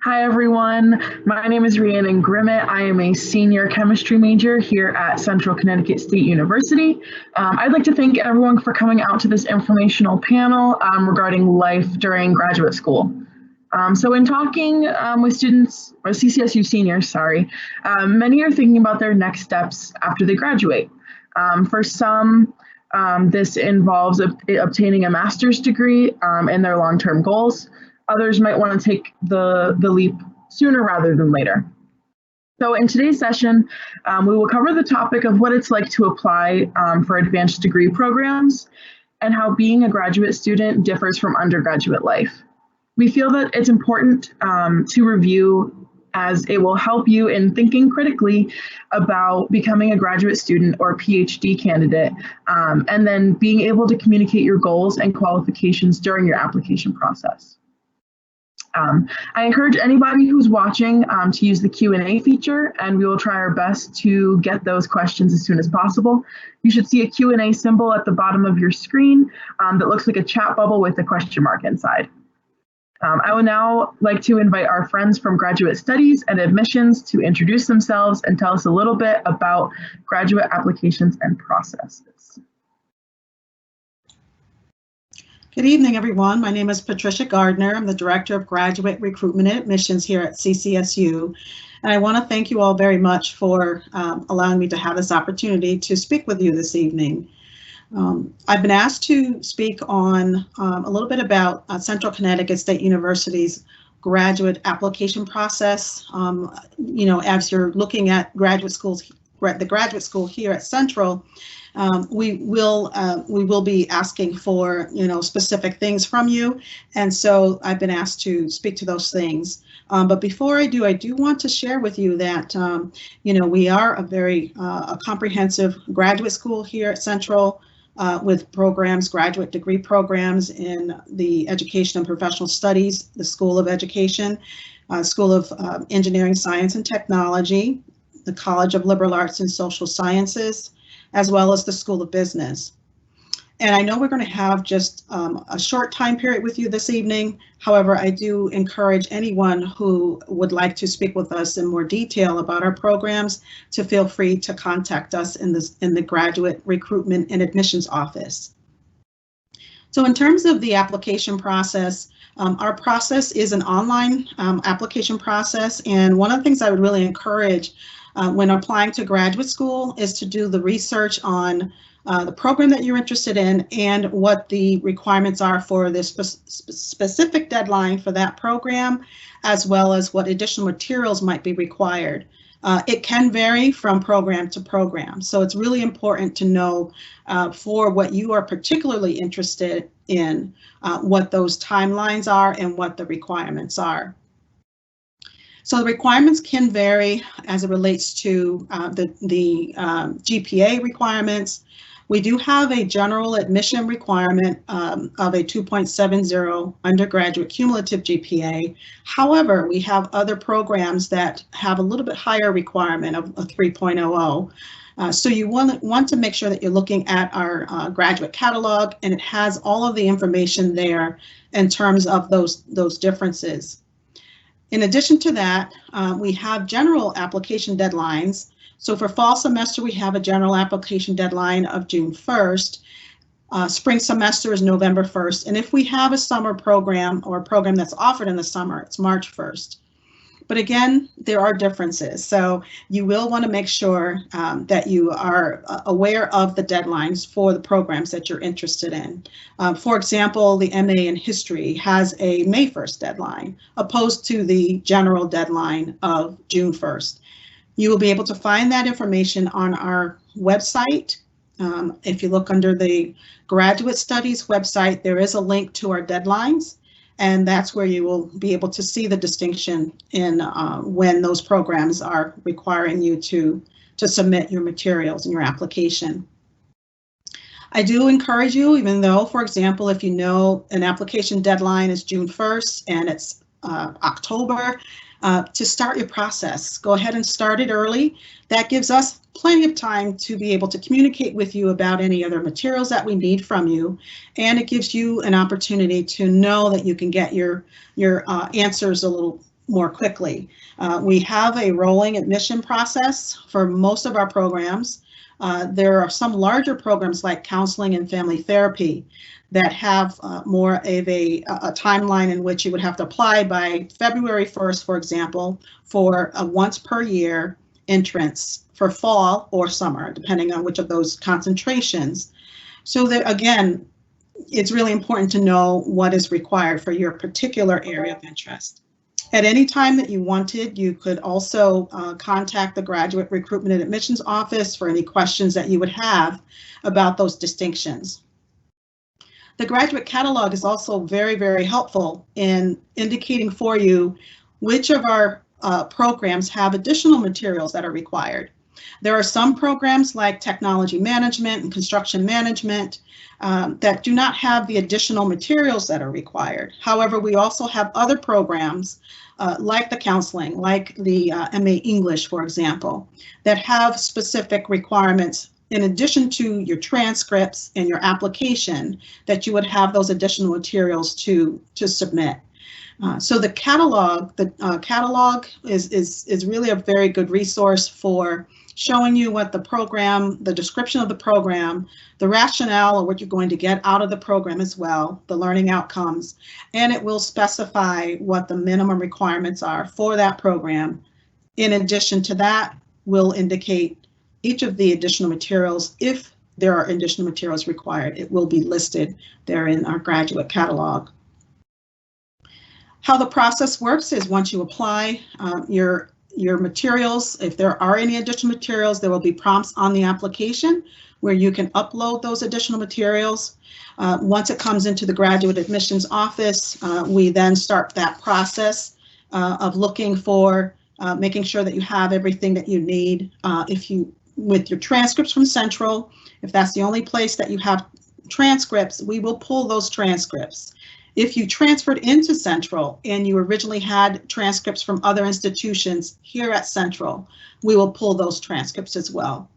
Hi everyone, my name is Rhiannon Grimmett. I am a senior chemistry major here at Central Connecticut State University. I'd like to thank everyone for coming out to this informational panel regarding life during graduate school. So in talking with students, or CCSU seniors, many are thinking about their next steps after they graduate. For some, this involves obtaining a master's degree and their long-term goals. Others might want to take the leap sooner rather than later. So in today's session, we will cover the topic of what it's like to apply for advanced degree programs and how being a graduate student differs from undergraduate life. We feel that it's important to review as it will help you in thinking critically about becoming a graduate student or PhD candidate, and then being able to communicate your goals and qualifications during your application process. I encourage anybody who's watching to use the Q&A feature, and we will try our best to get those questions as soon as possible. You should see a Q&A symbol at the bottom of your screen that looks like a chat bubble with a question mark inside. I would now like to invite our friends from Graduate Studies and Admissions to introduce themselves and tell us a little bit about graduate applications and processes. Good evening, everyone. My name is Patricia Gardner. I'm the Director of Graduate Recruitment and Admissions here at CCSU. And I want to thank you all very much for allowing me to have this opportunity to speak with you this evening. I've been asked to speak on a little bit about Central Connecticut State University's graduate application process. As you're looking at graduate schools, the graduate school here at Central, we will be asking for specific things from you, and so I've been asked to speak to those things. But before I do want to share with you that we are a very comprehensive graduate school here at Central with programs, graduate degree programs in the Education and Professional Studies, the School of Education, School of Engineering, Science and Technology, the College of Liberal Arts and Social Sciences, as well as the School of Business. And I know we're going to have just a short time period with you this evening. However, I do encourage anyone who would like to speak with us in more detail about our programs to feel free to contact us in the Graduate Recruitment and Admissions Office. So in terms of the application process, our process is an online application process, and one of the things I would really encourage when applying to graduate school is to do the research on the program that you're interested in and what the requirements are for this specific deadline for that program, as well as what additional materials might be required. It can vary from program to program, so it's really important to know for what you are particularly interested in, what those timelines are and what the requirements are. So the requirements can vary as it relates to the GPA requirements. We do have a general admission requirement of a 2.70 undergraduate cumulative GPA. However, we have other programs that have a little bit higher requirement of a 3.00. So you want to make sure that you're looking at our graduate catalog, and it has all of the information there in terms of those differences. In addition to that, we have general application deadlines. So for fall semester, we have a general application deadline of June 1st. Spring semester is November 1st. And if we have a summer program or a program that's offered in the summer, it's March 1st. But again, there are differences. So you will want to make sure that you are aware of the deadlines for the programs that you're interested in. For example, the MA in History has a May 1st deadline, opposed to the general deadline of June 1st. You will be able to find that information on our website. If you look under the Graduate Studies website, there is a link to our deadlines. And that's where you will be able to see the distinction in when those programs are requiring you to submit your materials in your application. I do encourage you, even though, for example, if you know an application deadline is June 1st and it's October, to start your process. Go ahead and start it early. That gives us plenty of time to be able to communicate with you about any other materials that we need from you. And it gives you an opportunity to know that you can get your answers a little more quickly. We have a rolling admission process for most of our programs. There are some larger programs like counseling and family therapy that have more of a timeline in which you would have to apply by February 1st, for example, for a once per year entrance for fall or summer, depending on which of those concentrations. So that, again, it's really important to know what is required for your particular area of interest. At any time that you wanted, you could also contact the Graduate Recruitment and Admissions Office for any questions that you would have about those distinctions. The graduate catalog is also very, very helpful in indicating for you which of our programs have additional materials that are required. There are some programs like technology management and construction management that do not have the additional materials that are required. However, we also have other programs like the counseling, like the MA English, for example, that have specific requirements in addition to your transcripts and your application, that you would have those additional materials to submit. So the catalog is really a very good resource for showing you what the program, the description of the program, the rationale of what you're going to get out of the program as well, the learning outcomes, and it will specify what the minimum requirements are for that program. In addition to that, we'll indicate each of the additional materials. If there are additional materials required, it will be listed there in our graduate catalog. How the process works is once you apply your materials, if there are any additional materials, there will be prompts on the application where you can upload those additional materials. Once it comes into the Graduate Admissions Office, we then start that process of looking for making sure that you have everything that you need. With your transcripts from Central, if that's the only place that you have transcripts, we will pull those transcripts. If you transferred into Central and you originally had transcripts from other institutions here at Central, we will pull those transcripts as well.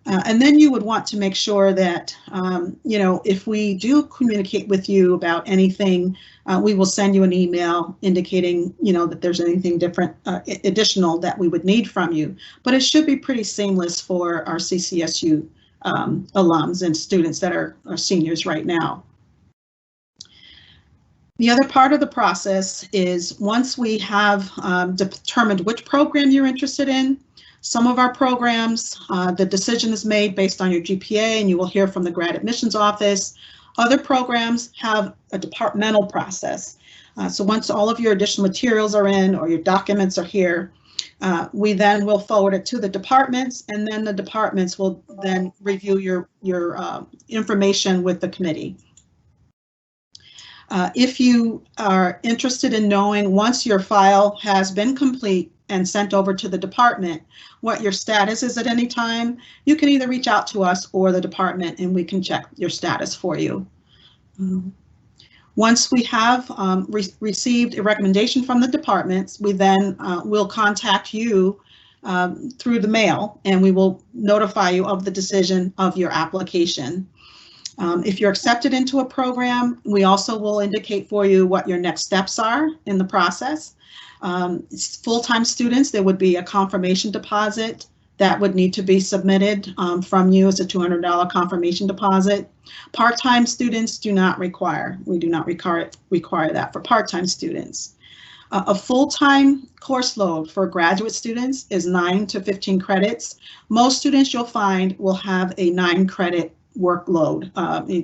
And then you would want to make sure that, if we do communicate with you about anything, we will send you an email indicating, that there's anything different, additional that we would need from you. But it should be pretty seamless for our CCSU alums and students that are seniors right now. The other part of the process is once we have determined which program you're interested in, some of our programs, the decision is made based on your GPA and you will hear from the Grad Admissions Office. Other programs have a departmental process. So once all of your additional materials are in or your documents are here, we then will forward it to the departments, and then the departments will then review your information with the committee. If you are interested in knowing once your file has been complete and sent over to the department, what your status is at any time, you can either reach out to us or the department and we can check your status for you. Once we have received a recommendation from the departments, we then will contact you through the mail and we will notify you of the decision of your application. If you're accepted into a program, we also will indicate for you what your next steps are in the process. Full-time students, there would be a confirmation deposit that would need to be submitted from you as a $200 confirmation deposit. Part-time students do not require, we do not require that for part-time students. A full-time course load for graduate students is 9 to 15 credits. Most students you'll find will have a 9-credit workload,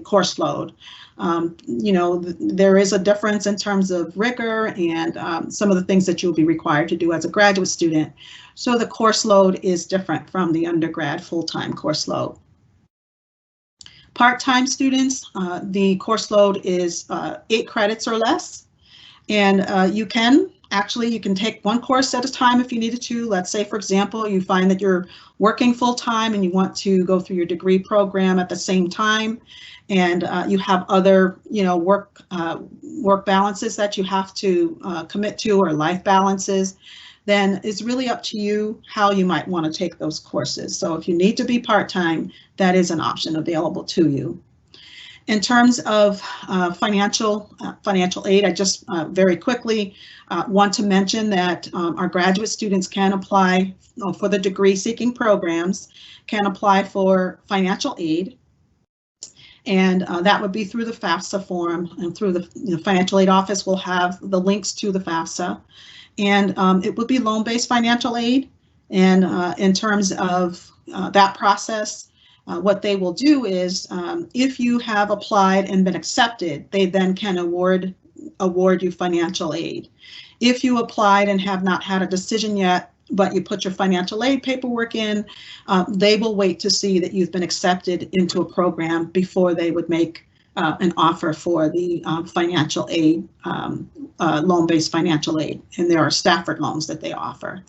course load. There is a difference in terms of rigor and some of the things that you'll be required to do as a graduate student. So the course load is different from the undergrad full-time course load. Part-time students, the course load is 8 credits or less. And you can take one course at a time if you needed to. Let's say, for example, you find that you're working full-time and you want to go through your degree program at the same time, and you have other, work balances that you have to commit to, or life balances, then it's really up to you how you might want to take those courses. So if you need to be part-time, that is an option available to you. In terms of financial aid, I just very quickly want to mention that our graduate students can apply for the degree-seeking programs, can apply for financial aid, and that would be through the FAFSA form, and through the financial aid office will have the links to the FAFSA, and it would be loan-based financial aid. And in terms of that process, what they will do is, if you have applied and been accepted, they then can award you financial aid. If you applied and have not had a decision yet, but you put your financial aid paperwork in, they will wait to see that you've been accepted into a program before they would make an offer for the financial aid, loan-based financial aid. And there are Stafford loans that they offer.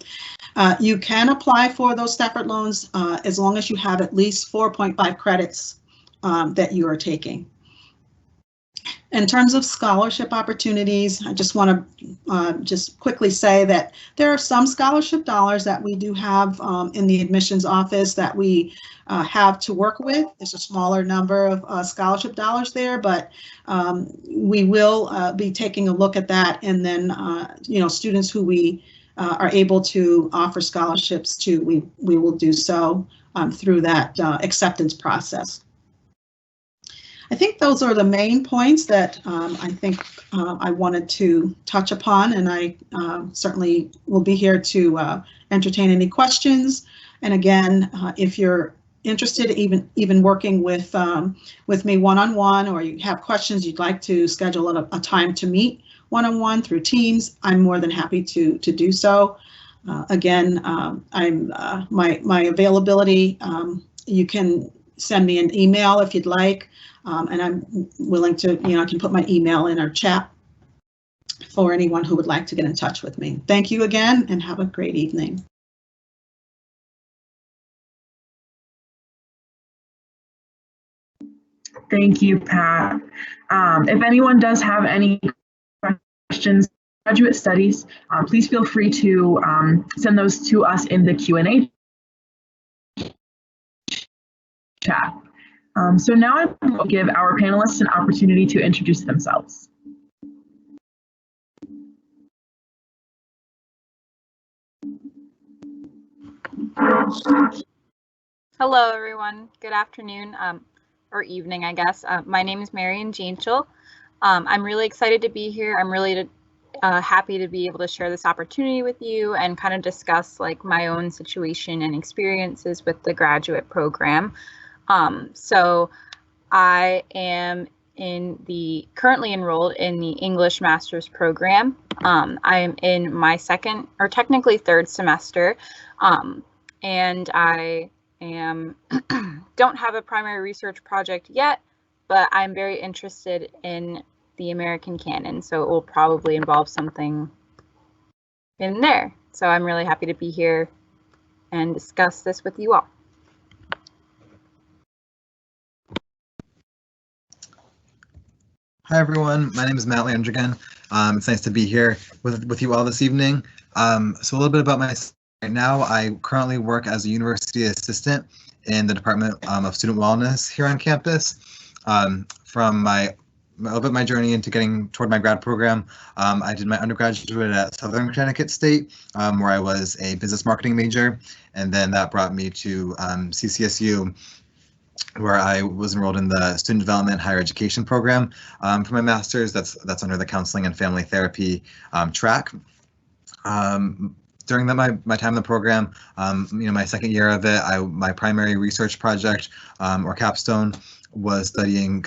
You can apply for those Stafford loans as long as you have at least 4.5 credits that you are taking. In terms of scholarship opportunities, I just want to just quickly say that there are some scholarship dollars that we do have in the admissions office that we have to work with. There's a smaller number of scholarship dollars there, but we will be taking a look at that, and then students who we are able to offer scholarships to, we will do so through that acceptance process. I think those are the main points that I think I wanted to touch upon, and I certainly will be here to entertain any questions. And again, if you're interested even working with me one-on-one, or you have questions you'd like to schedule a time to meet one-on-one through Teams, I'm more than happy to do so. Again, my availability, you can send me an email if you'd like, and I'm willing to, I can put my email in our chat for anyone who would like to get in touch with me. Thank you again, and have a great evening. Thank you, Pat. If anyone does have any questions, graduate studies, please feel free to send those to us in the Q&A chat. So now I will give our panelists an opportunity to introduce themselves. Hello, everyone. Good afternoon, or evening, I guess. My name is Marion Janeshill. I'm really excited to be here. I'm really happy to be able to share this opportunity with you and kind of discuss like my own situation and experiences with the graduate program. So I am currently enrolled in the English Master's program. I am in my second, or technically third semester, and I don't have a primary research project yet, but I'm very interested in the American canon, so it will probably involve something in there. So I'm really happy to be here and discuss this with you all. Hi everyone, my name is Matt Landrigan. It's nice to be here with you all this evening. So a little bit about myself. Right now, I currently work as a university assistant in the Department of Student Wellness here on campus. From a little bit my journey into getting toward my grad program, I did my undergraduate at Southern Connecticut State, where I was a business marketing major, and then that brought me to CCSU, where I was enrolled in the Student Development Higher Education program for my master's. That's under the Counseling and Family Therapy track. During my time in the program, my second year of it, my primary research project or capstone was studying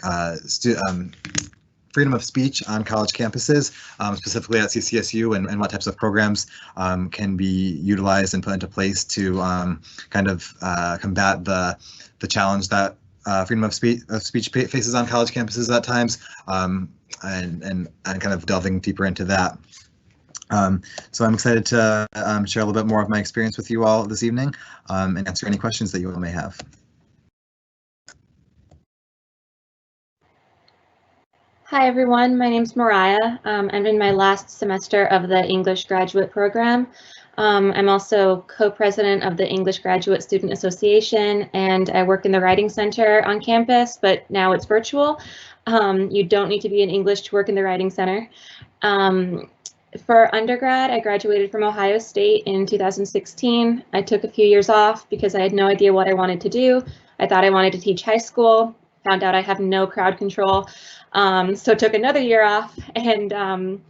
freedom of speech on college campuses, specifically at CCSU, and what types of programs can be utilized and put into place to kind of combat the challenge that freedom of speech faces on college campuses at times, and kind of delving deeper into that. So I'm excited to share a little bit more of my experience with you all this evening, and answer any questions that you all may have. Hi everyone, my name is Mariah. I'm in my last semester of the English graduate program. I'm also co-president of the English Graduate Student Association, and I work in the Writing Center on campus, but now it's virtual. You don't need to be in English to work in the Writing Center. For undergrad, I graduated from Ohio State in 2016. I took a few years off because I had no idea what I wanted to do. I thought I wanted to teach high school, found out I have no crowd control. So took another year off and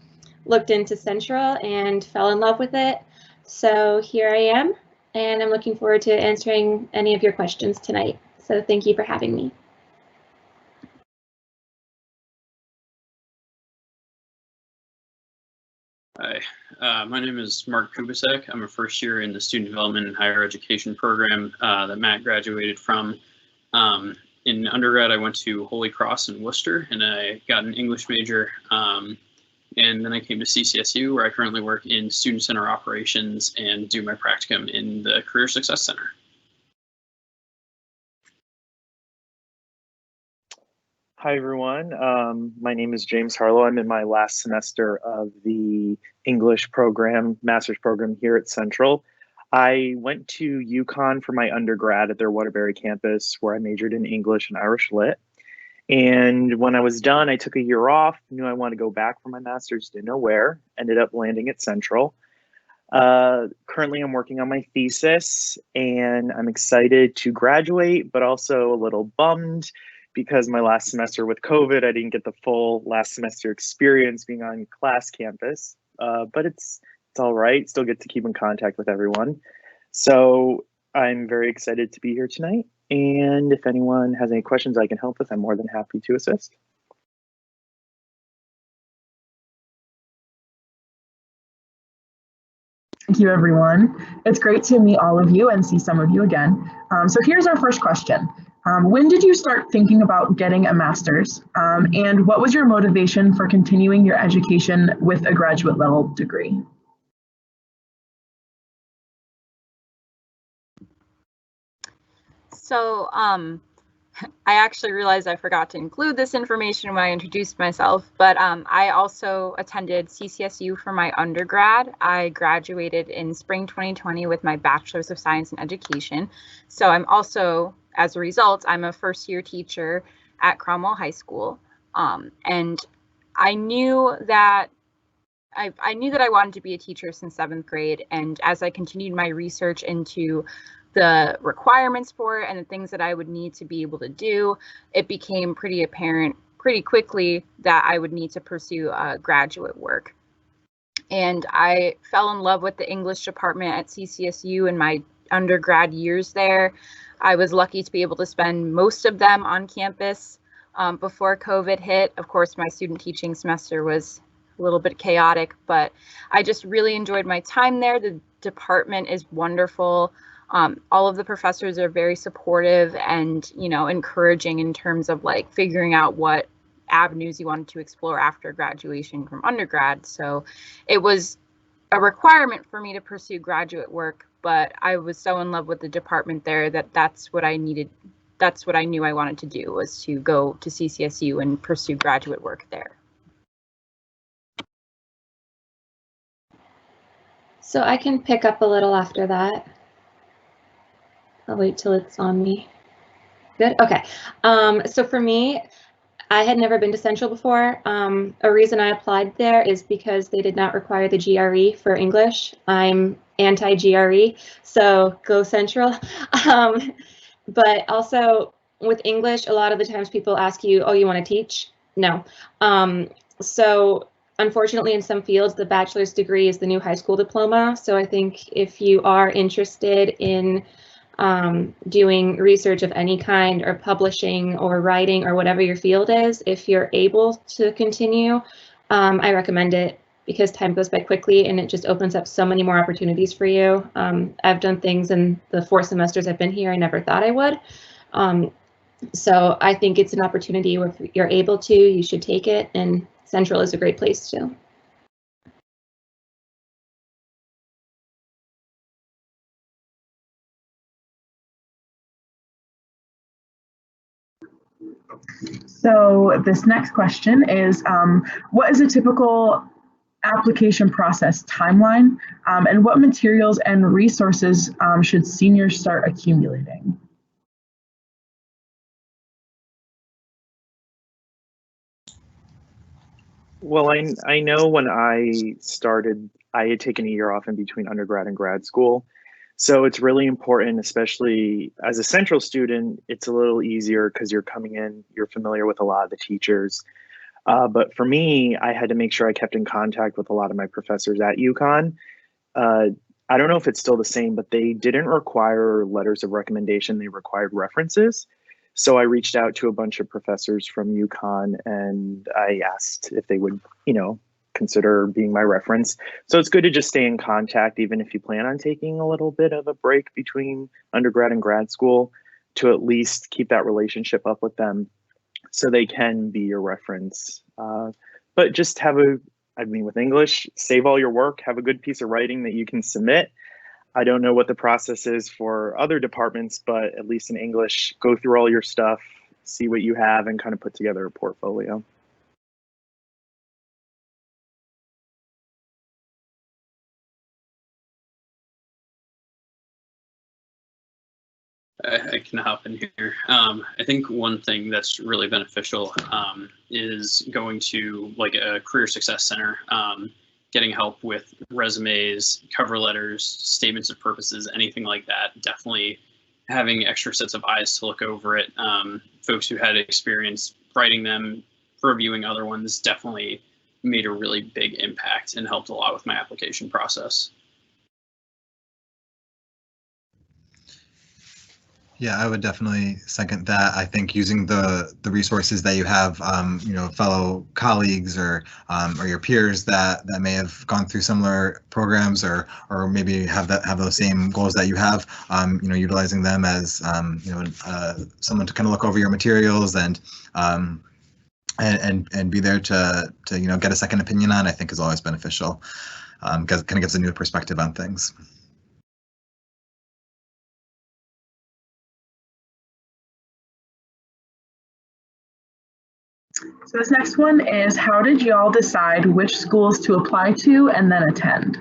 looked into Central and fell in love with it. So here I am, and I'm looking forward to answering any of your questions tonight. So thank you for having me. Hi, my name is Mark Kubisek. I'm a first year in the Student Development and Higher Education program that Matt graduated from. In undergrad, I went to Holy Cross in Worcester, and I got an English major. And then I came to CCSU, where I currently work in Student Center Operations and do my practicum in the Career Success Center. Hi, everyone. My name is James Harlow. I'm in my last semester of the English program, master's program here at Central. I went to UConn for my undergrad at their Waterbury campus, where I majored in English and Irish Lit. And when I was done, I took a year off, knew I wanted to go back for my master's, didn't know where, ended up landing at Central. Currently, I'm working on my thesis, and I'm excited to graduate, but also a little bummed because my last semester with COVID, I didn't get the full last semester experience being on class campus, but it's all right. Still get to keep in contact with everyone. So I'm very excited to be here tonight. And if anyone has any questions I can help with, I'm more than happy to assist. Thank you, everyone. It's great to meet all of you and see some of you again. So here's our first question. When did you start thinking about getting a master's? And what was your motivation for continuing your education with a graduate level degree? So I actually realized I forgot to include this information when I introduced myself, but I also attended CCSU for my undergrad. I graduated in spring 2020 with my Bachelor's of Science in Education. So I'm also, as a result, I'm a first-year teacher at Cromwell High School. And I knew that I knew that I wanted to be a teacher since 7th grade. And as I continued my research into the requirements for it and the things that I would need to be able to do, it became pretty apparent pretty quickly that I would need to pursue graduate work. And I fell in love with the English department at CCSU in my undergrad years there. I was lucky to be able to spend most of them on campus before COVID hit. Of course, my student teaching semester was a little bit chaotic, but I just really enjoyed my time there. The department is wonderful. All of the professors are very supportive and, you know, encouraging in terms of like figuring out what avenues you wanted to explore after graduation from undergrad. So it was a requirement for me to pursue graduate work, but I was so in love with the department there that that's what I needed. That's what I knew I wanted to do, was to go to CCSU and pursue graduate work there. So I can pick up a little after that. I'll wait till it's on me. Good. Okay. So for me, I had never been to Central before. A reason I applied there is because they did not require the GRE for English. I'm anti-GRE, so go Central. But also with English, a lot of the times people ask you, oh, you want to teach? No. So unfortunately, in some fields, the bachelor's degree is the new high school diploma. So I think if you are interested in doing research of any kind or publishing or writing or whatever your field is, if you're able to continue, I recommend it because time goes by quickly and it just opens up so many more opportunities for you. I've done things in the 4 semesters I've been here I never thought I would. So I think it's an opportunity where if you're able to, you should take it, and Central is a great place to. So this next question is, what is a typical application process timeline, and what materials and resources should seniors start accumulating? Well, I know when I started, I had taken a year off in between undergrad and grad school. So it's really important, especially as a central student, it's a little easier because you're coming in, you're familiar with a lot of the teachers. But for me, I had to make sure I kept in contact with a lot of my professors at UConn. I don't know if it's still the same, but they didn't require letters of recommendation, they required references. So I reached out to a bunch of professors from UConn and I asked if they would, consider being my reference. So it's good to just stay in contact, even if you plan on taking a little bit of a break between undergrad and grad school, to at least keep that relationship up with them so they can be your reference. But just with English, save all your work, have a good piece of writing that you can submit. I don't know what the process is for other departments, but at least in English, go through all your stuff, see what you have, and kind of put together a portfolio. I can hop in here. I think one thing that's really beneficial is going to like a career success center, getting help with resumes, cover letters, statements of purposes, anything like that. Definitely having extra sets of eyes to look over it. Folks who had experience writing them, reviewing other ones, definitely made a really big impact and helped a lot with my application process. Yeah, I would definitely second that. I think using the resources that you have, fellow colleagues or your peers that may have gone through similar programs or maybe have those same goals that you have, utilizing them as someone to kind of look over your materials and be there to get a second opinion on, I think is always beneficial, because it kind of gives a new perspective on things. So this next one is, how did y'all decide which schools to apply to and then attend?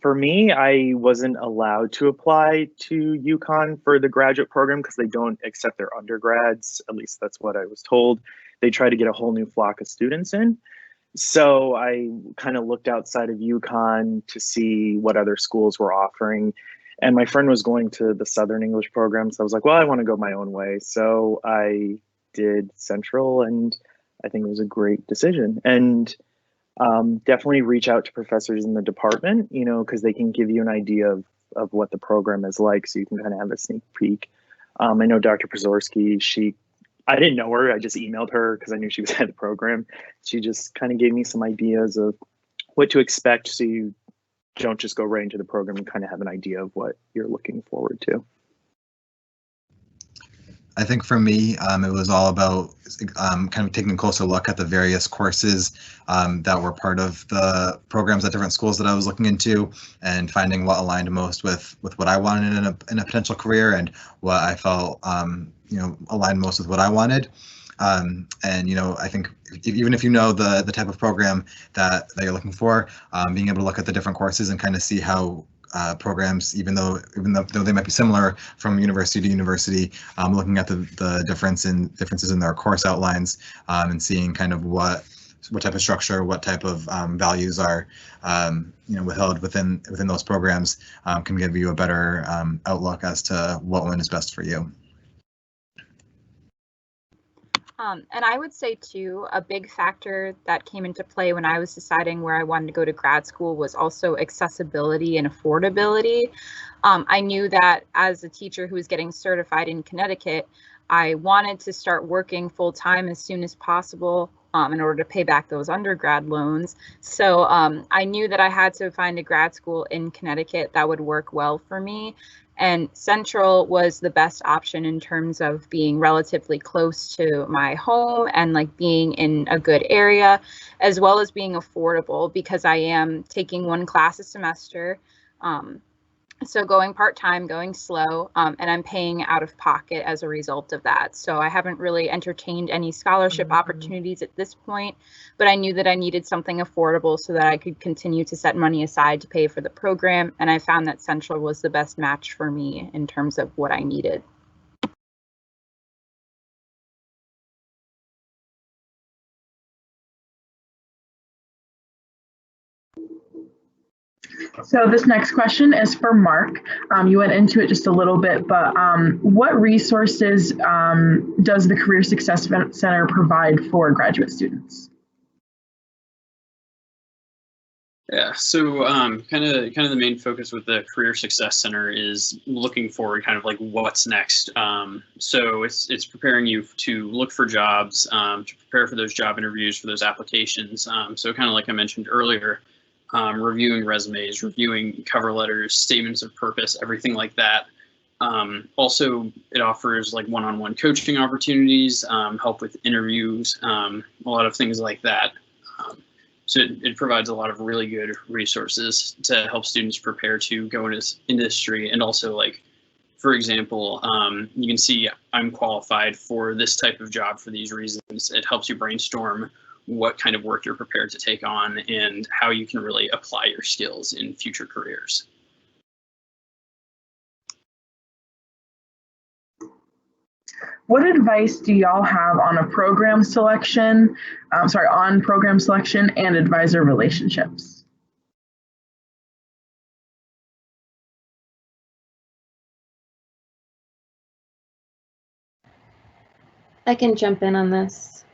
For me, I wasn't allowed to apply to UConn for the graduate program because they don't accept their undergrads. At least that's what I was told. They try to get a whole new flock of students in. So I kind of looked outside of UConn to see what other schools were offering. And my friend was going to the Southern English program. So I was like, well, I want to go my own way. So I did Central, and I think it was a great decision. And definitely reach out to professors in the department, because they can give you an idea of what the program is like, so you can kind of have a sneak peek. I know Dr. Prozorski, I didn't know her, I just emailed her because I knew she was at the program. She just kind of gave me some ideas of what to expect, so you don't just go right into the program and kind of have an idea of what you're looking forward to. I think for me, it was all about kind of taking a closer look at the various courses that were part of the programs at different schools that I was looking into, and finding what aligned most with what I wanted in a potential career, and what I felt aligned most with what I wanted. And I think even if you know the type of program that you're looking for, being able to look at the different courses and kind of see how programs, even though they might be similar from university to university, looking at the differences in their course outlines, and seeing kind of what type of structure, what type of values are withheld within those programs, can give you a better outlook as to what one is best for you. And I would say too, a big factor that came into play when I was deciding where I wanted to go to grad school was also accessibility and affordability. I knew that as a teacher who was getting certified in Connecticut, I wanted to start working full time as soon as possible, in order to pay back those undergrad loans. So I knew that I had to find a grad school in Connecticut that would work well for me. And Central was the best option in terms of being relatively close to my home and like being in a good area, as well as being affordable because I am taking one class a semester. So going part-time, going slow, and I'm paying out of pocket as a result of that. So I haven't really entertained any scholarship opportunities at this point, but I knew that I needed something affordable so that I could continue to set money aside to pay for the program. And I found that Central was the best match for me in terms of what I needed. So this next question is for Mark. You went into it just a little bit, but what resources does the Career Success Center provide for graduate students? Yeah, so kind of the main focus with the Career Success Center is looking forward, kind of like what's next. So it's preparing you to look for jobs, to prepare for those job interviews, for those applications. So kind of like I mentioned earlier, reviewing resumes, reviewing cover letters, statements of purpose, everything like that. Also, it offers like one-on-one coaching opportunities, help with interviews, a lot of things like that. So it provides a lot of really good resources to help students prepare to go into this industry. And also, like, for example, you can see I'm qualified for this type of job for these reasons. It helps you brainstorm what kind of work you're prepared to take on and how you can really apply your skills in future careers. What advice do y'all have on program selection and advisor relationships? I can jump in on this.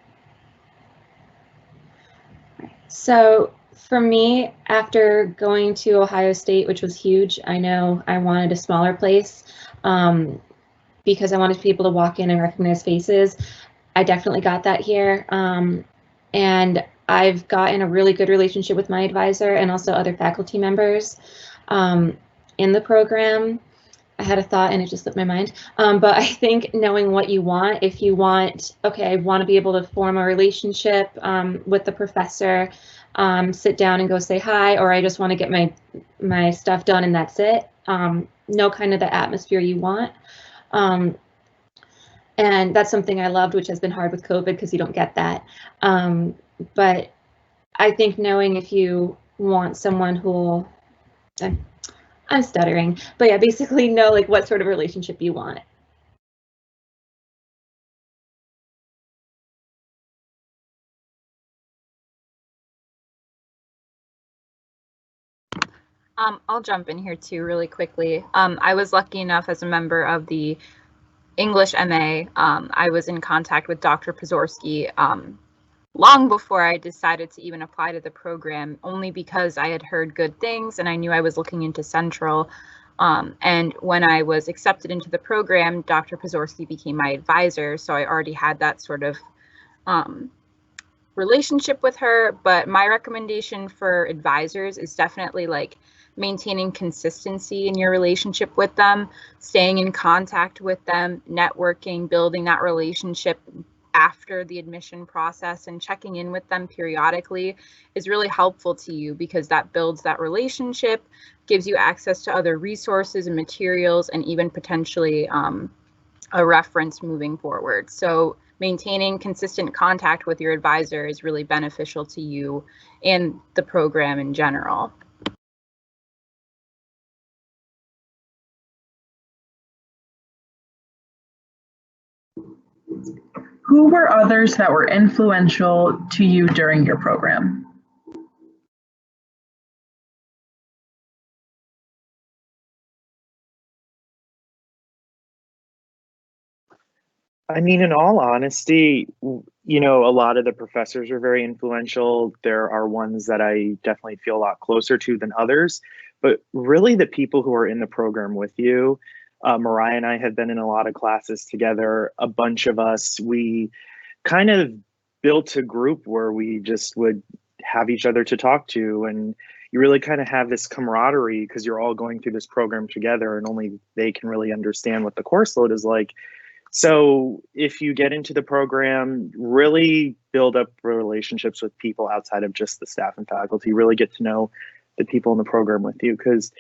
So for me, after going to Ohio State, which was huge, I know I wanted a smaller place because I wanted to be able to walk in and recognize faces. I definitely got that here. And I've gotten a really good relationship with my advisor and also other faculty members in the program. I had a thought and it just slipped my mind. But I think knowing what you want, if you want, okay, I want to be able to form a relationship with the professor, sit down and go say hi, or I just want to get my stuff done and that's it. Know kind of the atmosphere you want. And that's something I loved, which has been hard with COVID because you don't get that. But I think knowing if you want someone who will, I'm stuttering, but yeah, basically know like what sort of relationship you want. I'll jump in here too really quickly. I was lucky enough as a member of the English MA. I was in contact with Dr. Pazorski long before I decided to even apply to the program, only because I had heard good things and I knew I was looking into Central. And when I was accepted into the program, Dr. Pazorski became my advisor, so I already had that sort of relationship with her. But my recommendation for advisors is definitely like maintaining consistency in your relationship with them, staying in contact with them, networking, building that relationship after the admission process, and checking in with them periodically is really helpful to you because that builds that relationship, gives you access to other resources and materials, and even potentially a reference moving forward. So maintaining consistent contact with your advisor is really beneficial to you and the program in general. Who were others that were influential to you during your program? I mean, in all honesty, you know, a lot of the professors are very influential. There are ones that I definitely feel a lot closer to than others, but really the people who are in the program with you, Mariah and I have been in a lot of classes together. A bunch of us, we kind of built a group where we just would have each other to talk to, and you really kind of have this camaraderie because you're all going through this program together, and only they can really understand what the course load is like. So if you get into the program, really build up relationships with people outside of just the staff and faculty. Really get to know the people in the program with you, because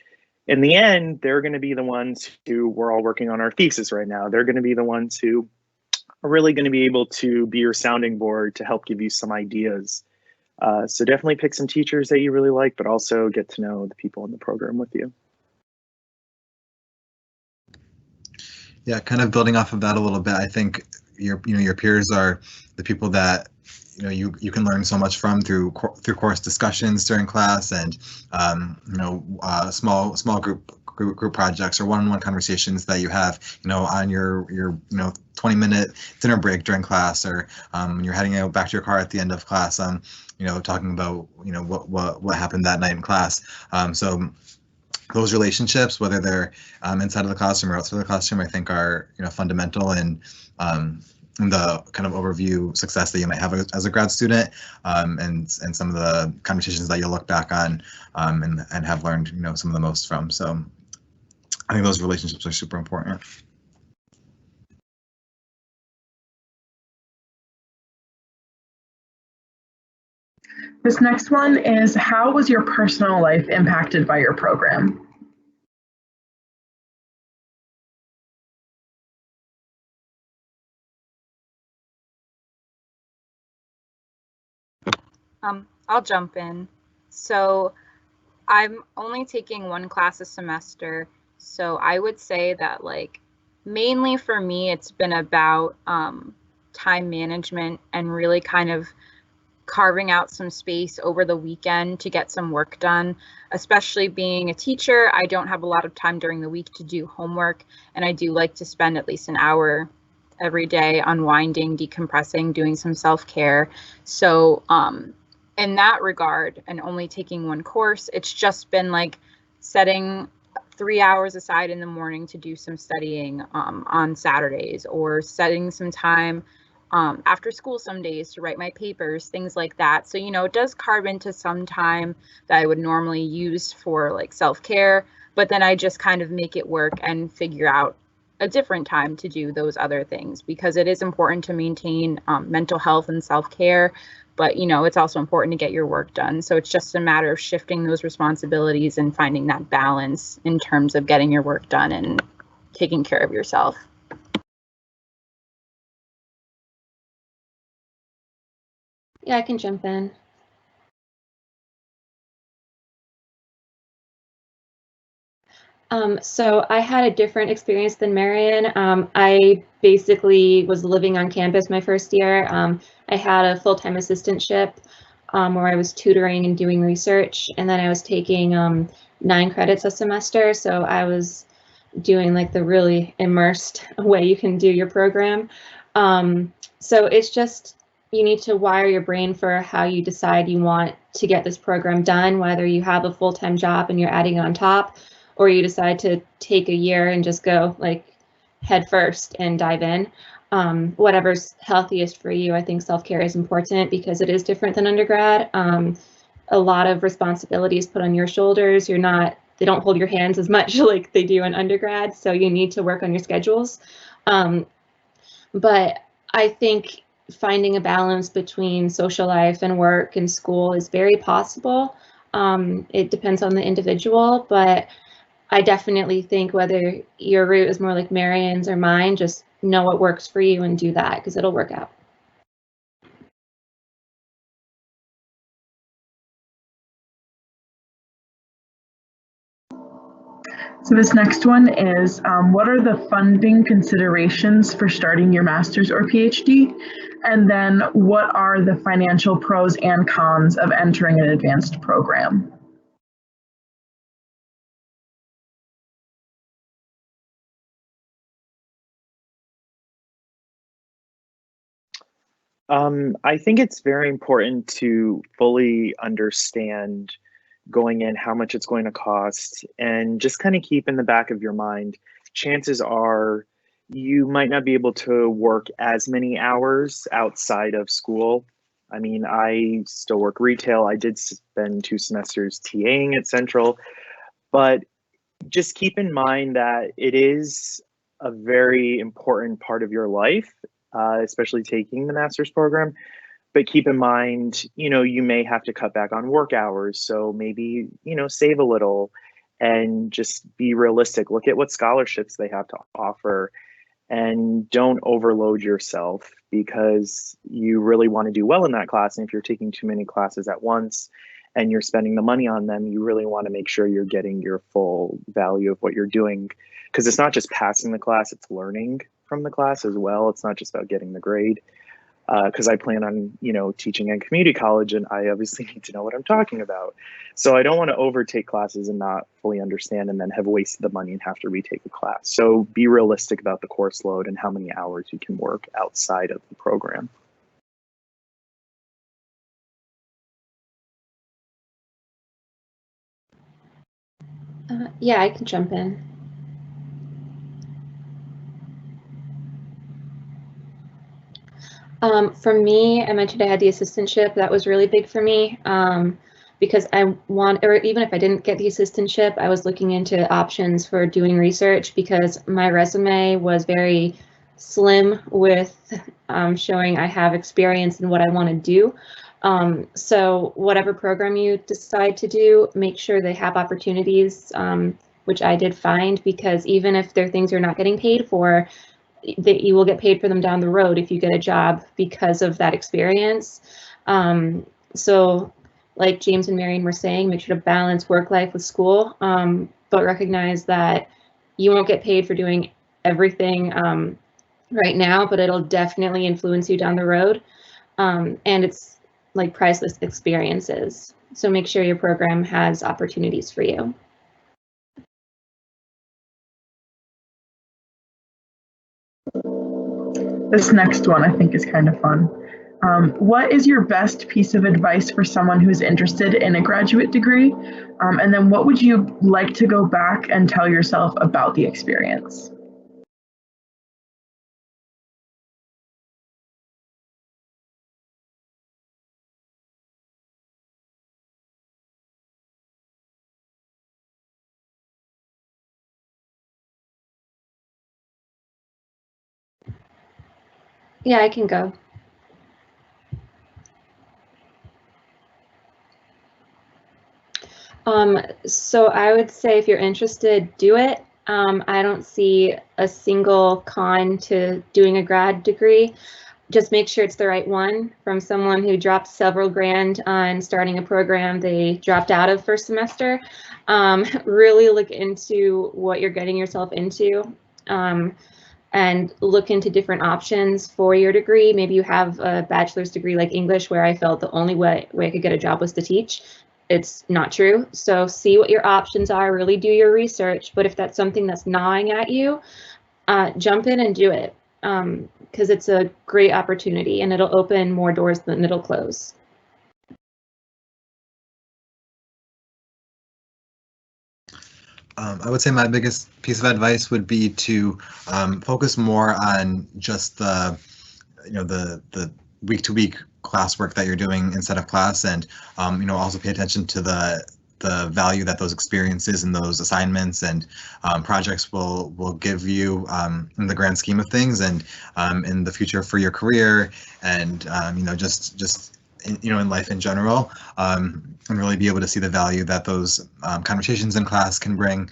in the end, they're going to be the ones who, we're all working on our thesis right now. They're going to be the ones who are really going to be able to be your sounding board to help give you some ideas. So definitely pick some teachers that you really like, but also get to know the people in the program with you. Yeah, kind of building off of that a little bit, I think your peers are the people that you can learn so much from through course discussions during class, and small group projects or one-on-one conversations that you have on your 20-minute dinner break during class, or when you're heading out back to your car at the end of class, talking about what happened that night in class. So those relationships, whether they're inside of the classroom or outside of the classroom, I think are fundamental in the kind of overview success that you might have as a grad student, and some of the conversations that you'll look back on and have learned some of the most from. So I think those relationships are super important. This next one is, how was your personal life impacted by your program? I'll jump in. So I'm only taking one class a semester. So I would say that, like, mainly for me, it's been about time management and really kind of carving out some space over the weekend to get some work done. Especially being a teacher, I don't have a lot of time during the week to do homework, and I do like to spend at least an hour every day unwinding, decompressing, doing some self-care. So in that regard, and only taking one course, it's just been like setting 3 hours aside in the morning to do some studying on Saturdays, or setting some time after school some days to write my papers, things like that. So, it does carve into some time that I would normally use for like self-care, but then I just kind of make it work and figure out a different time to do those other things, because it is important to maintain mental health and self-care, but it's also important to get your work done. So it's just a matter of shifting those responsibilities and finding that balance in terms of getting your work done and taking care of yourself. Yeah, I can jump in. So I had a different experience than Marion. I basically was living on campus my first year. I had a full-time assistantship where I was tutoring and doing research, and then I was taking 9 credits a semester. So I was doing like the really immersed way you can do your program. So it's just, you need to wire your brain for how you decide you want to get this program done, whether you have a full-time job and you're adding on top, or you decide to take a year and just go like head first and dive in. Whatever's healthiest for you. I think self-care is important because it is different than undergrad. A lot of responsibilities put on your shoulders. They don't hold your hands as much like they do in undergrad, so you need to work on your schedules. But I think finding a balance between social life and work and school is very possible. It depends on the individual, but I definitely think whether your route is more like Marion's or mine, just know what works for you and do that, because it'll work out. So this next one is, what are the funding considerations for starting your master's or PhD? And then what are the financial pros and cons of entering an advanced program? I think it's very important to fully understand going in how much it's going to cost, and just kind of keep in the back of your mind, chances are you might not be able to work as many hours outside of school. I mean, I still work retail. I did spend 2 semesters TAing at Central, but just keep in mind that it is a very important part of your life, especially taking the master's program. But keep in mind, you may have to cut back on work hours. So maybe, save a little and just be realistic. Look at what scholarships they have to offer and don't overload yourself because you really want to do well in that class. And if you're taking too many classes at once and you're spending the money on them, you really want to make sure you're getting your full value of what you're doing. Because it's not just passing the class, it's learning from the class as well. It's not just about getting the grade. Because I plan on, teaching in community college, and I obviously need to know what I'm talking about. So I don't want to overtake classes and not fully understand and then have wasted the money and have to retake a class. So be realistic about the course load and how many hours you can work outside of the program. Yeah, I can jump in. For me, I mentioned I had the assistantship. That was really big for me because or even if I didn't get the assistantship, I was looking into options for doing research because my resume was very slim with showing I have experience in what I want to do. So whatever program you decide to do, make sure they have opportunities, which I did find, because even if they're things you're not getting paid for, that you will get paid for them down the road if you get a job because of that experience. So like James and Marion were saying, make sure to balance work life with school, but recognize that you won't get paid for doing everything right now, but it'll definitely influence you down the road. And it's like priceless experiences. So make sure your program has opportunities for you. This next one I think is kind of fun. What is your best piece of advice for someone who's interested in a graduate degree? And then what would you like to go back and tell yourself about the experience? Yeah, I can go. So I would say if you're interested, do it. I don't see a single con to doing a grad degree. Just make sure it's the right one. From someone who dropped several grand on starting a program they dropped out of first semester. Really look into what you're getting yourself into. And look into different options for your degree. Maybe you have a bachelor's degree like English, where I felt the only way I could get a job was to teach. It's not true. So see what your options are, really do your research. But if that's something that's gnawing at you, jump in and do it, because it's a great opportunity and it'll open more doors than it'll close. I would say my biggest piece of advice would be to focus more on just the week-to-week classwork that you're doing instead of class, and also pay attention to the value that those experiences and those assignments and projects will give you in the grand scheme of things, and in the future for your career, and just in life in general, and really be able to see the value that those conversations in class can bring,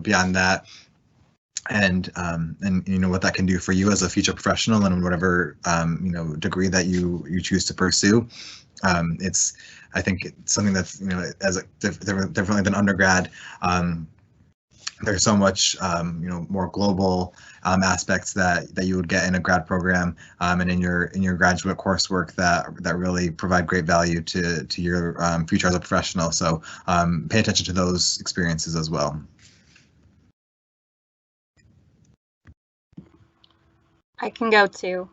beyond that, and what that can do for you as a future professional and whatever degree that you choose to pursue. It's, I think, it's something that's as differently than undergrad. There's so much more global aspects that you would get in a grad program, and in your graduate coursework that really provide great value to your future as a professional. So pay attention to those experiences as well. I can go too.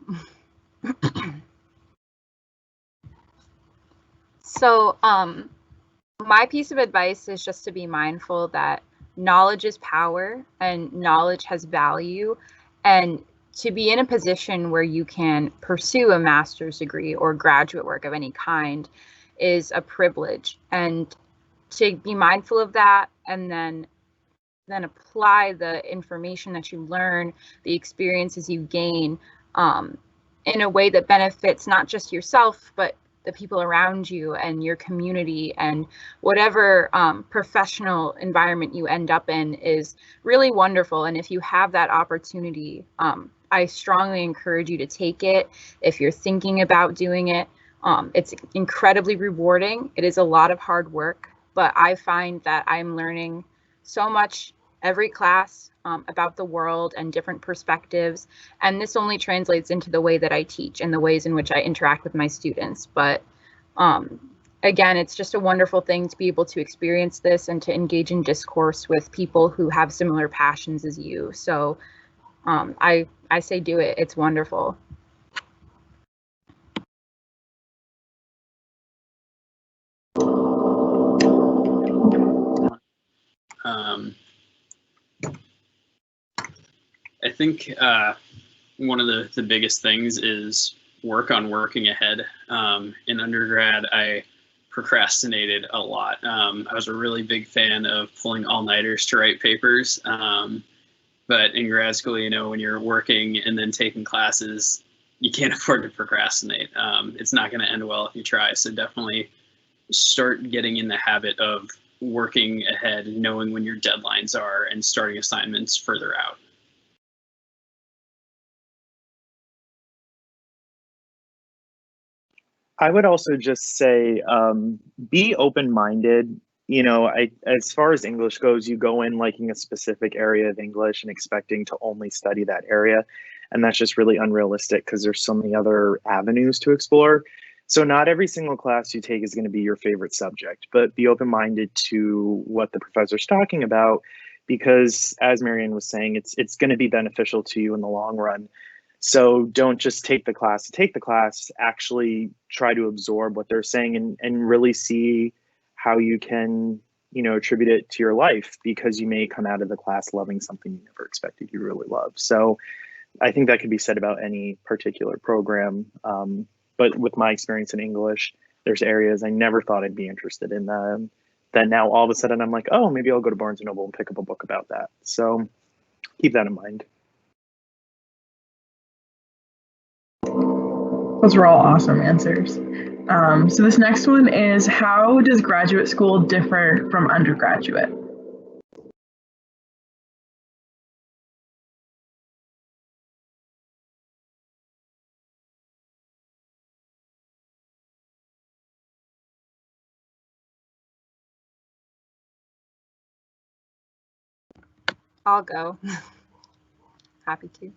So my piece of advice is just to be mindful that knowledge is power and knowledge has value, And to be in a position where you can pursue a master's degree or graduate work of any kind is a privilege. And to be mindful of that and then apply the information that you learn, the experiences you gain, in a way that benefits not just yourself, but the people around you and your community, and whatever professional environment you end up in is really wonderful. And if you have that opportunity, I strongly encourage you to take it. If you're thinking about doing it, it's incredibly rewarding. It is a lot of hard work, but I find that I'm learning so much every class about the world and different perspectives. And this only translates into the way that I teach and the ways in which I interact with my students. But again, it's just a wonderful thing to be able to experience this and to engage in discourse with people who have similar passions as you. So I say do it. It's wonderful. I think one of the biggest things is work on working ahead. In undergrad, I procrastinated a lot. I was a really big fan of pulling all-nighters to write papers. But in grad school, you know, when you're working and then taking classes, you can't afford to procrastinate. It's not going to end well if you try. So definitely start getting in the habit of working ahead, knowing when your deadlines are, and starting assignments further out. I would also just say, be open-minded. You know, as far as English goes, you go in liking a specific area of English and expecting to only study that area. And that's just really unrealistic because there's so many other avenues to explore. So not every single class you take is going to be your favorite subject, but be open-minded to what the professor's talking about, because as Marion was saying, it's going to be beneficial to you in the long run. So don't just take the class to take the class, actually try to absorb what they're saying and really see how you can, you know, attribute it to your life, because you may come out of the class loving something you never expected you really love. So I think that could be said about any particular program. But with my experience in English, there's areas I never thought I'd be interested in that now all of a sudden I'm like, oh, maybe I'll go to Barnes & Noble and pick up a book about that. So keep that in mind. Those were all awesome answers. So this next one is, how does graduate school differ from undergraduate? I'll go. Happy to.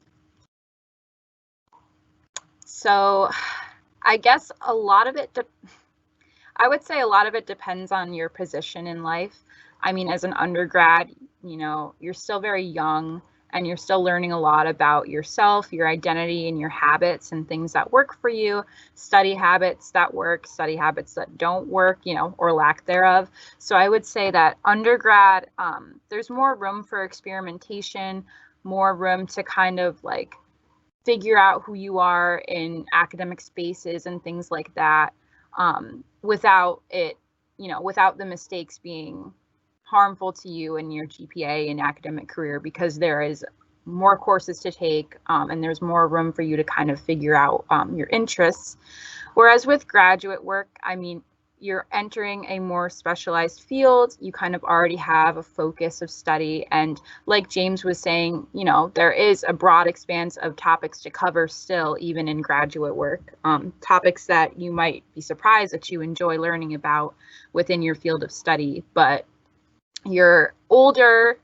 So I guess a lot of it, I would say a lot of it depends on your position in life. I mean, as an undergrad, you know, you're still very young and you're still learning a lot about yourself, your identity, and your habits and things that work for you, study habits that work, study habits that don't work, you know, or lack thereof. So I would say that undergrad, there's more room for experimentation, more room to kind of like figure out who you are in academic spaces and things like that, without it, you know, without the mistakes being harmful to you and your GPA and academic career, because there is more courses to take and there's more room for you to kind of figure out your interests. Whereas with graduate work, I mean, you're entering a more specialized field, you kind of already have a focus of study. And like James was saying, you know, there is a broad expanse of topics to cover still, even in graduate work, topics that you might be surprised that you enjoy learning about within your field of study. But you're older,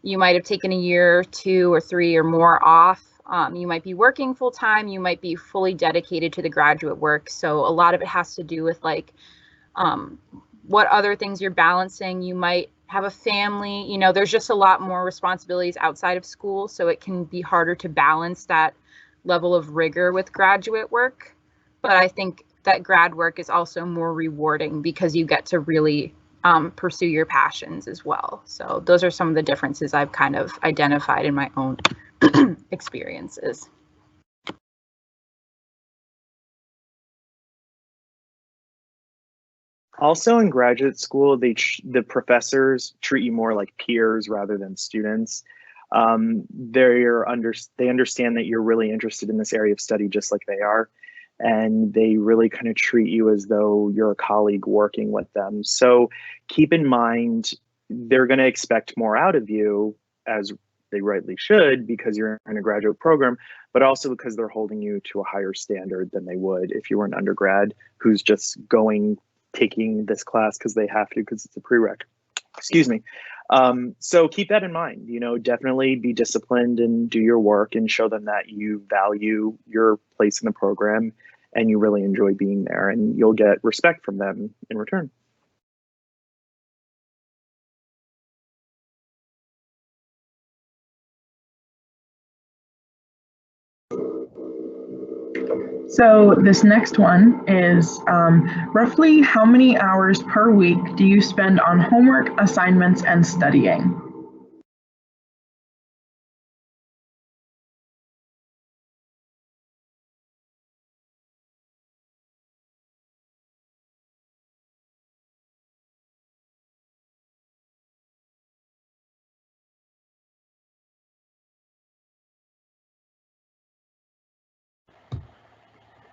you might have taken a year, 2 or 3 or more off. You might be working full time, you might be fully dedicated to the graduate work. So a lot of it has to do with like what other things you're balancing. You might have a family, you know, there's just a lot more responsibilities outside of school. So it can be harder to balance that level of rigor with graduate work. But I think that grad work is also more rewarding because you get to really pursue your passions as well. So those are some of the differences I've kind of identified in my own experiences. Also in graduate school, the professors treat you more like peers rather than students. They understand that you're really interested in this area of study just like they are, and they really kind of treat you as though you're a colleague working with them. So keep in mind, they're going to expect more out of you, as they rightly should, because you're in a graduate program, but also because they're holding you to a higher standard than they would if you were an undergrad who's just taking this class because they have to, because it's a prereq. Excuse me. So keep that in mind. Definitely be disciplined and do your work and show them that you value your place in the program and you really enjoy being there, and you'll get respect from them in return. So this next one is roughly how many hours per week do you spend on homework, assignments, and studying?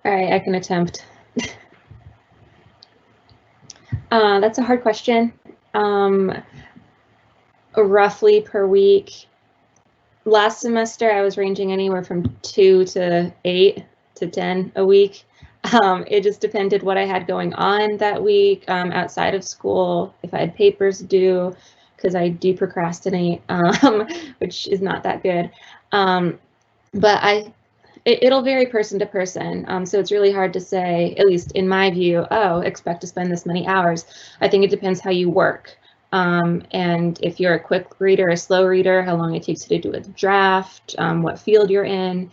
All right, I can attempt. That's a hard question. Roughly per week. Last semester, I was ranging anywhere from 2 to 8 to 10 a week. It just depended what I had going on that week outside of school, if I had papers due, because I do procrastinate, which is not that good. But it'll vary person to person. So it's really hard to say, at least in my view, oh, expect to spend this many hours. I think it depends how you work. And if you're a quick reader, a slow reader, how long it takes you to do a draft, what field you're in.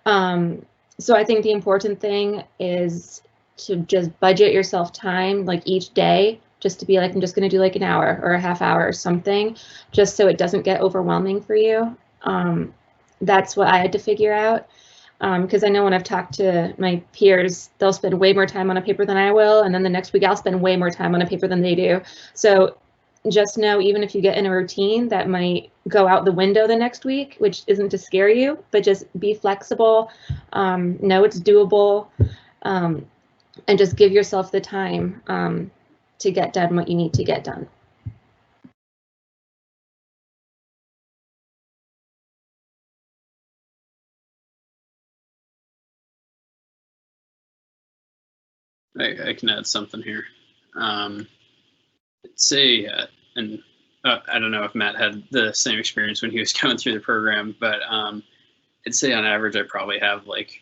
So I think the important thing is to just budget yourself time, like each day, just to be like, I'm just going to do like an hour or a half hour or something, just so it doesn't get overwhelming for you. That's what I had to figure out. Because I know when I've talked to my peers, they'll spend way more time on a paper than I will, and then the next week I'll spend way more time on a paper than they do. So just know, even if you get in a routine that might go out the window the next week, which isn't to scare you, but just be flexible, know it's doable, and just give yourself the time to get done what you need to get done. I can add something here. Say, and I don't know if Matt had the same experience when he was coming through the program, but I'd say on average I probably have like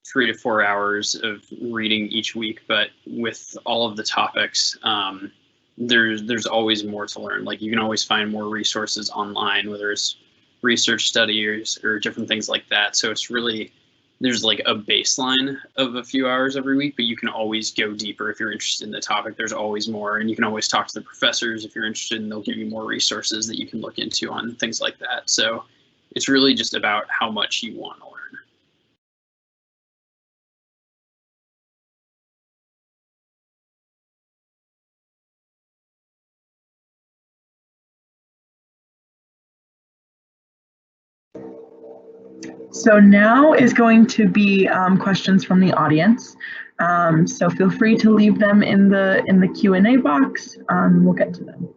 3 to 4 hours of reading each week. But with all of the topics, there's always more to learn. Like you can always find more resources online, whether it's research studies or different things like that. So it's really, there's like a baseline of a few hours every week, but you can always go deeper if you're interested in the topic. There's always more, and you can always talk to the professors if you're interested, and they'll give you more resources that you can look into on things like that. So it's really just about how much you want to learn. So now is going to be questions from the audience. So feel free to leave them in the Q&A box. We'll get to them.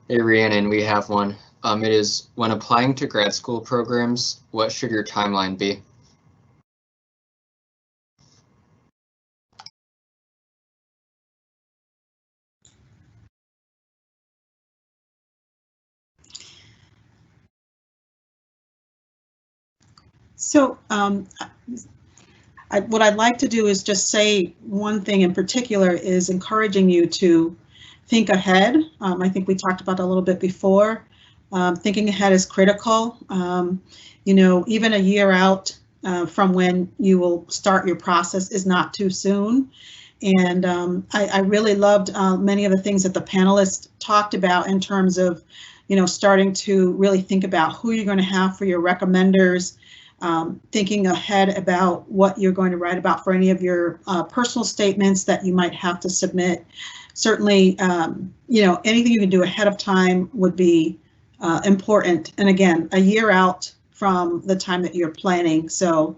Hey, Rhiannon, we have one. It is, when applying to grad school programs, what should your timeline be? So what I'd like to do is just say one thing in particular is encouraging you to think ahead. I think we talked about it a little bit before. Thinking ahead is critical. You know, even a year out, from when you will start your process is not too soon. And I really loved many of the things that the panelists talked about in terms of, starting to really think about who you're going to have for your recommenders, thinking ahead about what you're going to write about for any of your personal statements that you might have to submit. Certainly, anything you can do ahead of time would be important. And again, a year out from the time that you're planning, so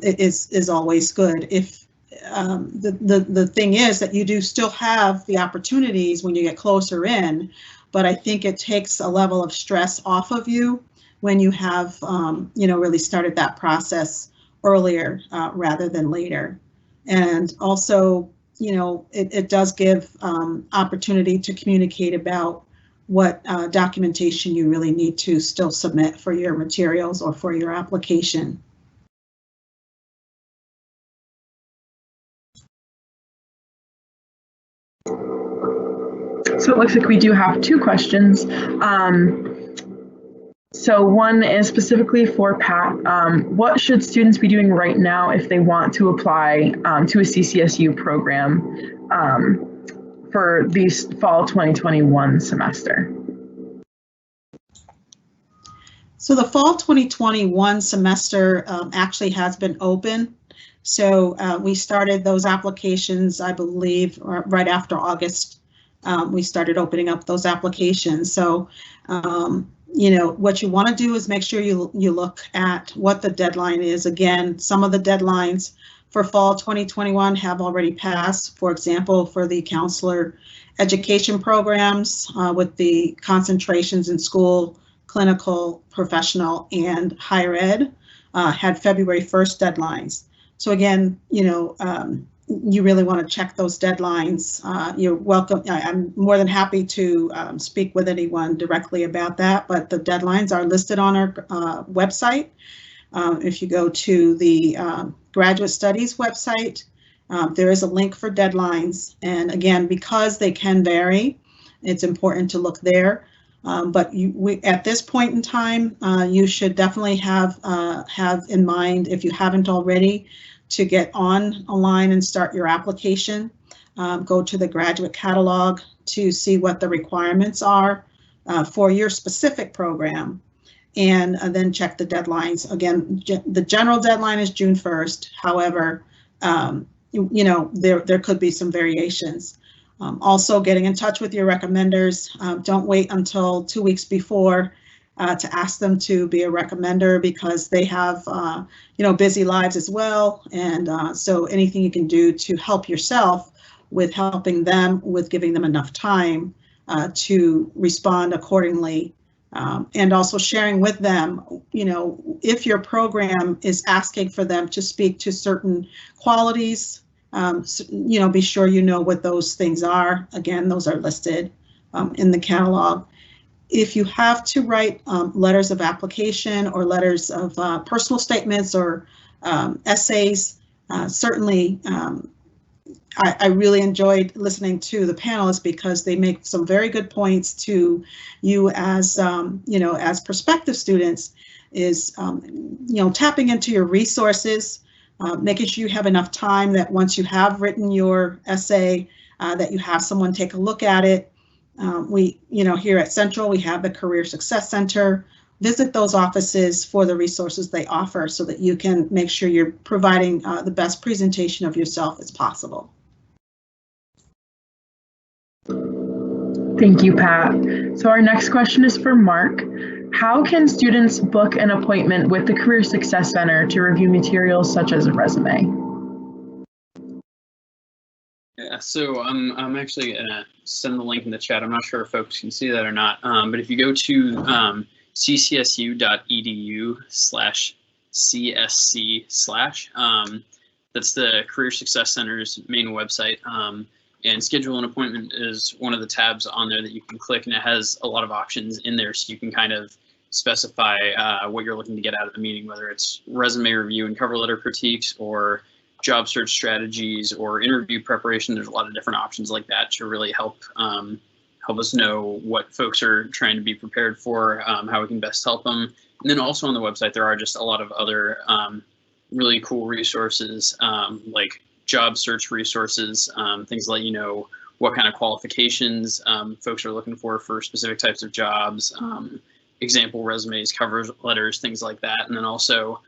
it is always good. If the thing is that you do still have the opportunities when you get closer in, but I think it takes a level of stress off of you when you have really started that process earlier rather than later. And also, it does give opportunity to communicate about what documentation you really need to still submit for your materials or for your application. So it looks like we do have two questions. So one is specifically for Pat. What should students be doing right now if they want to apply to a CCSU program for the fall 2021 semester? So the fall 2021 semester actually has been open. So we started those applications, I believe, right after August. We started opening up those applications. So, what you want to do is make sure you look at what the deadline is. Again, some of the deadlines for fall 2021 have already passed. For example, for the counselor education programs with the concentrations in school, clinical, professional, and higher ed had February 1st deadlines. So again, you really want to check those deadlines. You're welcome. I'm more than happy to speak with anyone directly about that, but the deadlines are listed on our website. If you go to the Graduate Studies website, there is a link for deadlines. And again, because they can vary, it's important to look there. But at this point in time, you should definitely have in mind, if you haven't already, to get online and start your application. Go to the graduate catalog to see what the requirements are for your specific program, and then check the deadlines. Again, the general deadline is June 1st. However, there could be some variations. Also, getting in touch with your recommenders. Don't wait until 2 weeks before to ask them to be a recommender, because they have busy lives as well. And so anything you can do to help yourself with helping them, with giving them enough time to respond accordingly. And also sharing with them, if your program is asking for them to speak to certain qualities, be sure you know what those things are. Again, those are listed in the catalog. If you have to write letters of application or letters of personal statements or essays, certainly I really enjoyed listening to the panelists, because they make some very good points to you as, as prospective students, is, tapping into your resources, making sure you have enough time that once you have written your essay, that you have someone take a look at it. We, here at Central, we have the Career Success Center. Visit those offices for the resources they offer so that you can make sure you're providing the best presentation of yourself as possible. Thank you, Pat. So our next question is for Mark. How can students book an appointment with the Career Success Center to review materials such as a resume? Yeah, so I'm actually gonna send the link in the chat. I'm not sure if folks can see that or not, but if you go to ccsu.edu/csc/, that's the Career Success Center's main website, and schedule an appointment is one of the tabs on there that you can click, and it has a lot of options in there, so you can kind of specify what you're looking to get out of the meeting, whether it's resume review and cover letter critiques, or job search strategies, or interview preparation. There's a lot of different options like that to really help help us know what folks are trying to be prepared for, how we can best help them. And then also on the website, there are just a lot of other really cool resources, like job search resources, things that let you know what kind of qualifications folks are looking for specific types of jobs, example resumes, cover letters, things like that. And then also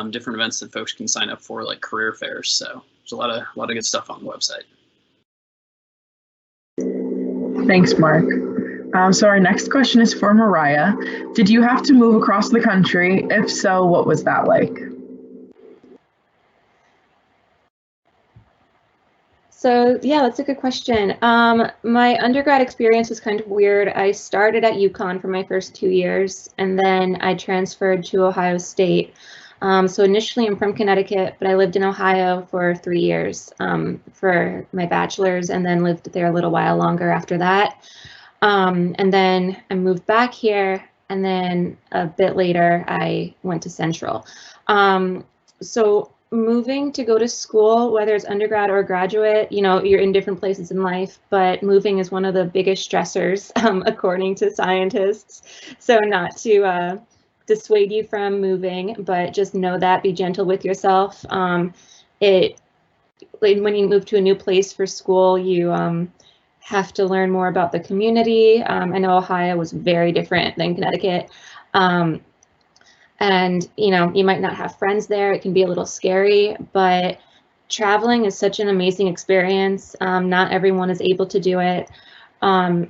different events that folks can sign up for, like career fairs. So there's a lot of good stuff on the website. Thanks, Mark. So our next question is for Mariah. Did you have to move across the country? If so, what was that like? So yeah, that's a good question. My undergrad experience was kind of weird. I started at UConn for my first 2 years, and then I transferred to Ohio State. So initially I'm from Connecticut, but I lived in Ohio for 3 years for my bachelor's, and then lived there a little while longer after that. And then I moved back here, and then a bit later I went to Central. So moving to go to school, whether it's undergrad or graduate, you know, you're in different places in life, but moving is one of the biggest stressors, according to scientists. So not to dissuade you from moving, but just know that, be gentle with yourself. When you move to a new place for school, you have to learn more about the community. I know Ohio was very different than Connecticut. And, you know, you might not have friends there. It can be a little scary, but traveling is such an amazing experience. Not everyone is able to do it.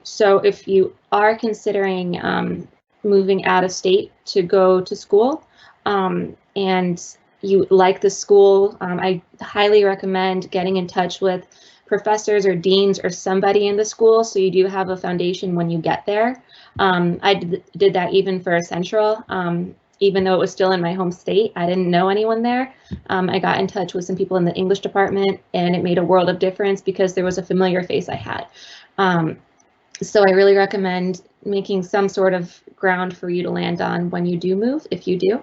So if you are considering moving out of state to go to school, and you like the school, I highly recommend getting in touch with professors or deans or somebody in the school, so you do have a foundation when you get there. I did that even for Central. Even though it was still in my home state, I didn't know anyone there. I got in touch with some people in the English department, and it made a world of difference because there was a familiar face I had. So I really recommend making some sort of ground for you to land on when you do move, if you do.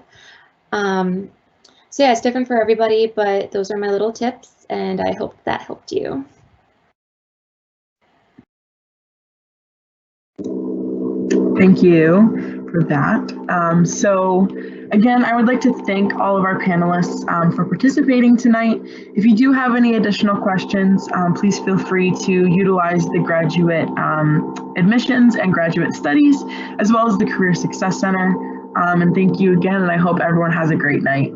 So yeah, it's different for everybody, but those are my little tips, and I hope that helped you. Thank you for that. So again, I would like to thank all of our panelists for participating tonight. If you do have any additional questions, please feel free to utilize the graduate admissions and graduate studies, as well as the Career Success Center. And thank you again, and I hope everyone has a great night.